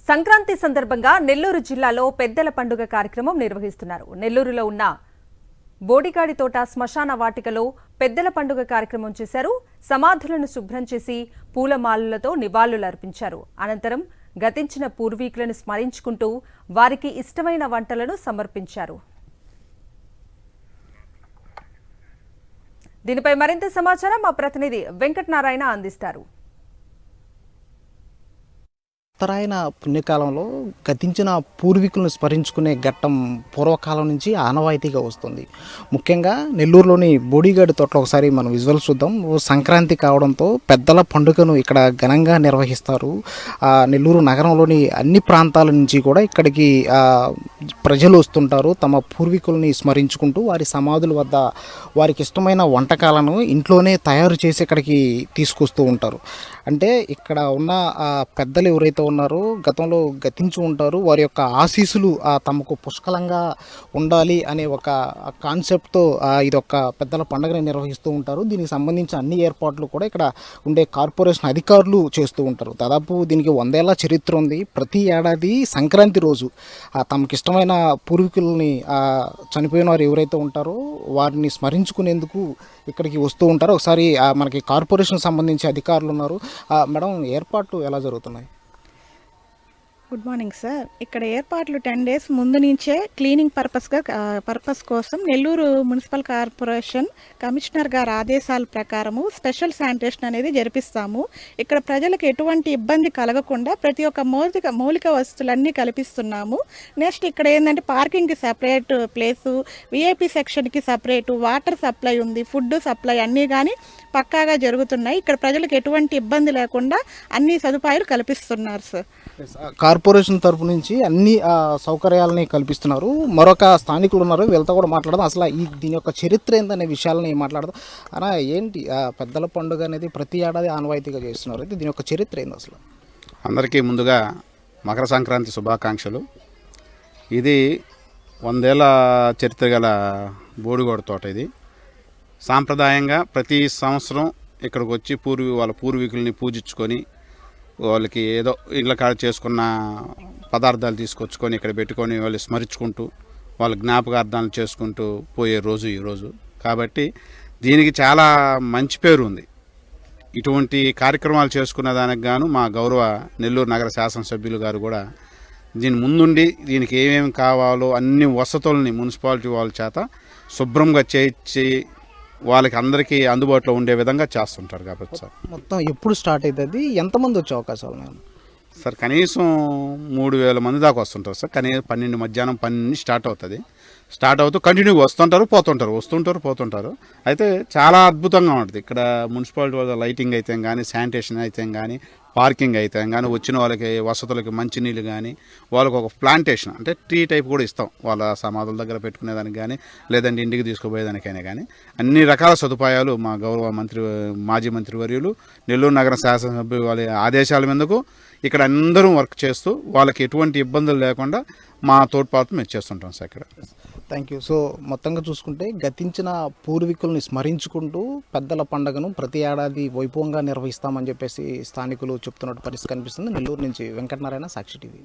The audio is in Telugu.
సంక్రాంతి సందర్భంగా నెల్లూరు జిల్లాలో పెద్దల పండుగ కార్యక్రమం నిర్వహిస్తున్నారు. నెల్లూరులో ఉన్న బోడిగాడి తోట శ్మశాన వాటికలో పెద్దల పండుగ కార్యక్రమం చేశారు. సమాధులను శుభ్రం చేసి పూలమాలలతో నివాళులర్పించారు. అనంతరం గతించిన పూర్వీకులను స్మరించుకుంటూ వారికి ఇష్టమైన వంటలను సమర్పించారు. దీనిపై మరింత సమాచారం మా ప్రతినిధి వెంకటనారాయణ అందిస్తారు. ఉత్తరాయణ పుణ్యకాలంలో గతించిన పూర్వీకులను స్మరించుకునే ఘట్టం పూర్వకాలం నుంచి ఆనవాయితీగా వస్తుంది. ముఖ్యంగా నెల్లూరులోని బోడిగాడి తోటలో ఒకసారి మనం విజువల్స్ చూద్దాం. సంక్రాంతి కావడంతో పెద్దల పండుగను ఇక్కడ ఘనంగా నిర్వహిస్తారు. నెల్లూరు నగరంలోని అన్ని ప్రాంతాల నుంచి కూడా ఇక్కడికి ప్రజలు వస్తుంటారు. తమ పూర్వీకులని స్మరించుకుంటూ వారి సమాధుల వద్ద వారికి ఇష్టమైన వంటకాలను ఇంట్లోనే తయారు చేసి ఇక్కడికి తీసుకొస్తూ ఉంటారు. అంటే ఇక్కడ ఉన్న పెద్దలు ఎవరైతే ఉన్నారో గతంలో గతించి ఉంటారు, వారి యొక్క ఆశీస్సులు తమకు పుష్కలంగా ఉండాలి అనే ఒక కాన్సెప్ట్తో ఇది ఒక పెద్దల పండుగని నిర్వహిస్తూ ఉంటారు. దీనికి సంబంధించిన అన్ని ఏర్పాట్లు కూడా ఇక్కడ ఉండే కార్పొరేషన్ అధికారులు చేస్తూ ఉంటారు. దాదాపు దీనికి 100 ఏళ్ల చరిత్ర ఉంది. ప్రతి ఏడాది సంక్రాంతి రోజు తమకి ఇష్టమైన పూర్వీకులని చనిపోయిన వారు ఎవరైతే ఉంటారో వారిని స్మరించుకునేందుకు ఇక్కడికి వస్తూ ఉంటారు. ఒకసారి మనకి కార్పొరేషన్ సంబంధించి అధికారులు ఉన్నారు. మేడం, ఏర్పాట్లు ఎలా జరుగుతున్నాయి? Good morning sir. ఇక్కడ ఏర్పాట్లు 10 days ముందు నుంచే క్లీనింగ్ పర్పస్ కోసం నెల్లూరు మున్సిపల్ కార్పొరేషన్ కమిషనర్ గారి ఆదేశాల ప్రకారము స్పెషల్ శానిటేషన్ అనేది జరిపిస్తాము. ఇక్కడ ప్రజలకు ఎటువంటి ఇబ్బంది కలగకుండా ప్రతి ఒక్క మౌలిక వస్తువులన్నీ కల్పిస్తున్నాము. నెక్స్ట్ ఇక్కడ ఏంటంటే పార్కింగ్కి సపరేట్ ప్లేసు, విఐపి సెక్షన్కి సపరేటు, వాటర్ సప్లై ఉంది, ఫుడ్ సప్లై అన్నీ కానీ పక్కాగా జరుగుతున్నాయి. ఇక్కడ ప్రజలకు ఎటువంటి ఇబ్బంది లేకుండా అన్ని సదుపాయాలు కల్పిస్తున్నారు సార్. కార్పొరేషన్ తరపు నుంచి అన్ని సౌకర్యాలని కల్పిస్తున్నారు. మరొక స్థానికులు ఉన్నారు, వీళ్ళతో కూడా మాట్లాడదాం. అసలు దీని యొక్క చరిత్ర ఏందనే విషయాలని మాట్లాడదాం. అలా ఏంటి పెద్దల పండుగ అనేది ప్రతి ఏడాది ఆనవాయితీగా చేస్తున్నారు, అయితే దీని యొక్క చరిత్ర ఏంది అసలు? అందరికీ ముందుగా మకర సంక్రాంతి శుభాకాంక్షలు. ఇది 100 ఏళ్ల చరిత్ర గల బోడిగోడ తోట. ఇది సాంప్రదాయంగా ప్రతి సంవత్సరం ఇక్కడికి వచ్చి వాళ్ళ పూర్వీకుల్ని పూజించుకొని వాళ్ళకి ఏదో ఇళ్ళ కాడ చేసుకున్న పదార్థాలు తీసుకొచ్చుకొని ఇక్కడ పెట్టుకొని వాళ్ళు స్మరించుకుంటూ వాళ్ళ జ్ఞాపకార్థాలు చేసుకుంటూ పోయే రోజు ఈరోజు. కాబట్టి దీనికి చాలా మంచి పేరు ఉంది. ఇటువంటి కార్యక్రమాలు చేసుకున్న దానికి గాను మా గౌరవ నెల్లూరు నగర శాసనసభ్యులు గారు కూడా దీని ముందుండి దీనికి ఏమేమి కావాలో అన్ని వసతుల్ని మున్సిపాలిటీ వాళ్ళ చేత శుభ్రంగా చేయించి వాళ్ళకి అందరికీ అందుబాటులో ఉండే విధంగా చేస్తుంటారు. కాబట్టి సార్ మొత్తం ఎప్పుడు స్టార్ట్ అవుతుంది, ఎంతమంది వచ్చే అవకాశాలు ఉన్నాయి సార్? కనీసం 3000 మంది దాకా వస్తుంటారు సార్. కనీసం 12 మధ్యాహ్నం 12 స్టార్ట్ అవుతుంది. స్టార్ట్ అవుతూ కంటిన్యూగా వస్తుంటారు పోతుంటారు. అయితే చాలా అద్భుతంగా ఉంటుంది ఇక్కడ మున్సిపాలిటీ వాళ్ళ లైటింగ్ అయితే కానీ, శానిటేషన్ అయితే కానీ, పార్కింగ్ అయితే కానీ, వచ్చిన వాళ్ళకి వసతులకి మంచినీళ్ళు కానీ, వాళ్ళకి ఒక ప్లాంటేషన్ అంటే ట్రీ టైప్ కూడా ఇస్తాం వాళ్ళ సమాధుల దగ్గర పెట్టుకునేదానికి కానీ, లేదంటే ఇంటికి తీసుకుపోయేదానికైనా కానీ అన్ని రకాల సదుపాయాలు మా గౌరవ మాజీ మంత్రివర్యులు నెల్లూరు నగర శాసనసభ్యులు వాళ్ళ ఆదేశాల మీదకు ఇక్కడ అందరం వర్క్ చేస్తూ వాళ్ళకి ఎటువంటి ఇబ్బందులు లేకుండా మా తోడ్పాటు మేము చేస్తుంటాం సార్ ఇక్కడ. Thank you. సో మొత్తంగా చూసుకుంటే గతించిన పూర్వీకుల్ని స్మరించుకుంటూ పెద్దల పండుగను ప్రతి ఏడాది వైభవంగా నిర్వహిస్తామని చెప్పేసి స్థానికులు చెప్తున్నట్టు పరిస్థితి కనిపిస్తుంది. నెల్లూరు నుంచి వెంకటనారాయణ, సాక్షి టీవీ.